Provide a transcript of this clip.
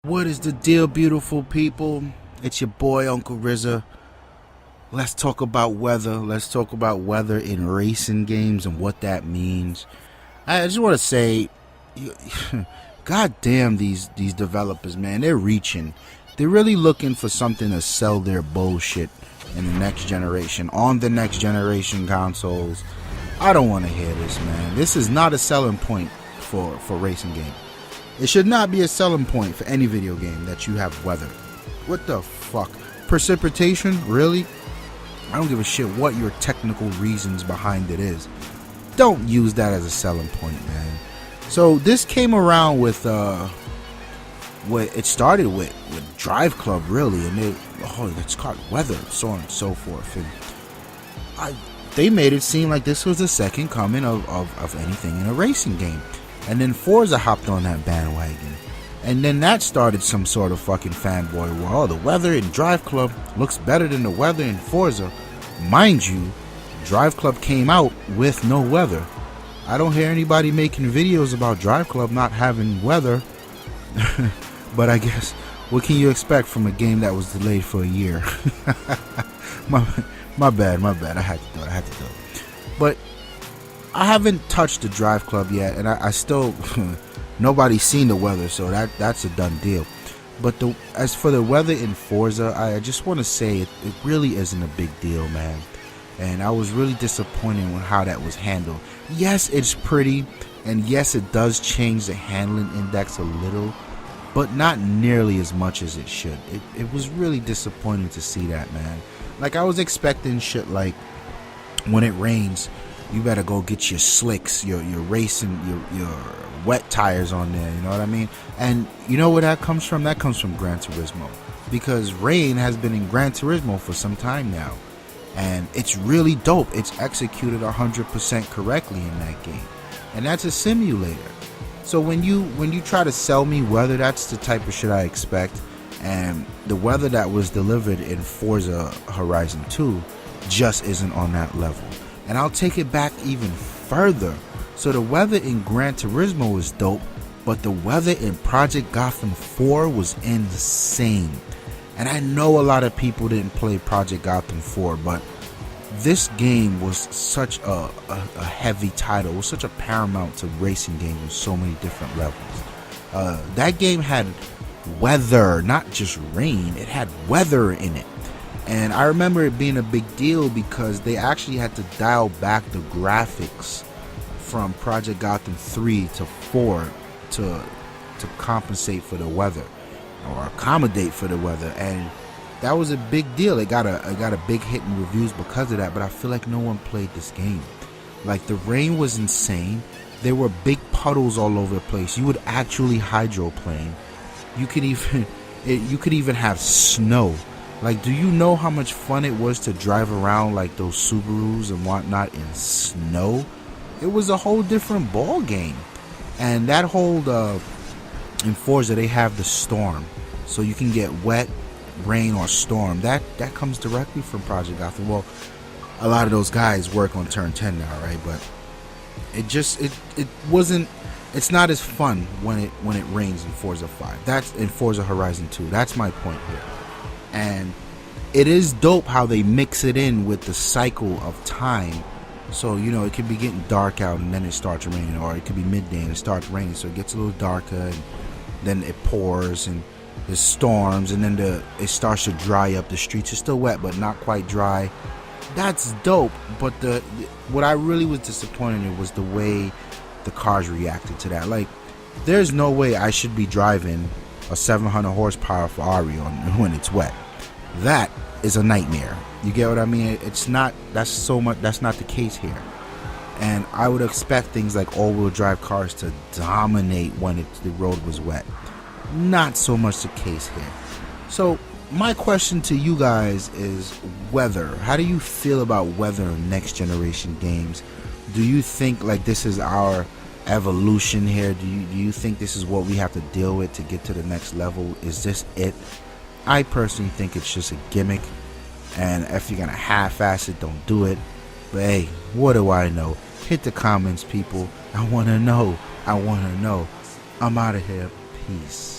What is the deal, beautiful people? It's your boy, Uncle RZA. Let's talk about weather. Let's talk about weather in racing games and what that means. I just want to say, God damn these developers, man. They're reaching. They're really looking for something to sell their bullshit in the next generation, on the next generation consoles. I don't want to hear this, man. This is not a selling point for racing games. It should not be a selling point for any video game that you have weather. What the fuck? Precipitation? Really? I don't give a shit what your technical reasons behind it is. Don't use that as a selling point, man. So this came around with what it started with Drive Club, really, and it's called weather, so on and so forth. And they made it seem like this was the second coming of anything in a racing game. And then Forza hopped on that bandwagon. And then that started some sort of fucking fanboy war. Oh, the weather in Drive Club looks better than the weather in Forza. Mind you, Drive Club came out with no weather. I don't hear anybody making videos about Drive Club not having weather. But I guess, what can you expect from a game that was delayed for a year? my bad. I had to do it. But I haven't touched the Drive Club yet, and I still nobody's seen the weather, so that's a done deal. But as for the weather in Forza, I just want to say it really isn't a big deal, man. And I was really disappointed with how that was handled. Yes, it's pretty, and yes, it does change the handling index a little, but not nearly as much as it should. It was really disappointing to see that, man. Like, I was expecting shit like, when it rains, you better go get your slicks, your racing, your wet tires on there, you know what I mean? And you know where that comes from? That comes from Gran Turismo. Because rain has been in Gran Turismo for some time now. And it's really dope. It's executed 100% correctly in that game. And that's a simulator. So when you try to sell me weather, that's the type of shit I expect. And the weather that was delivered in Forza Horizon 2 just isn't on that level. And I'll take it back even further. So the weather in Gran Turismo was dope, but the weather in Project Gotham 4 was insane. And I know a lot of people didn't play Project Gotham 4, but this game was such a heavy title. It was such a paramount to racing games with so many different levels. That game had weather, not just rain. It had weather in it. And I remember it being a big deal because they actually had to dial back the graphics from Project Gotham 3 to 4 to compensate for the weather or accommodate for the weather, and that was a big deal. It got a big hit in reviews because of that, but I feel like no one played this game. Like, the rain was insane. There were big puddles all over the place. You would actually hydroplane. You could even have snow. Like, do you know how much fun it was to drive around like those Subarus and whatnot in snow? It was a whole different ball game. And that whole in Forza, they have the storm, so you can get wet, rain, or storm. That comes directly from Project Gotham. Well, a lot of those guys work on Turn 10 now, right? But it wasn't. It's not as fun when it rains in Forza 5. That's in Forza Horizon 2. That's my point here. And it is dope how they mix it in with the cycle of time. So, you know, it could be getting dark out and then it starts raining, or it could be midday and it starts raining, so it gets a little darker and then it pours and there's storms, and then it starts to dry up. The streets are still wet but not quite dry. That's dope. But what I really was disappointed in was the way the cars reacted to that. Like, there's no way I should be driving a 700 horsepower Ferrari when it's wet. That is a nightmare. You get what I mean? That's not the case here. And I would expect things like all-wheel drive cars to dominate when the road was wet. Not so much the case here. So my question to you guys is weather. How do you feel about weather in next generation games? Do you think like this is our evolution here? Do you think this is what we have to deal with to get to the next level? Is this it? I personally think it's just a gimmick, and if you're gonna half-ass it, don't do it. But hey, what do I know? Hit the comments, people. I wanna know. I'm out of here. Peace.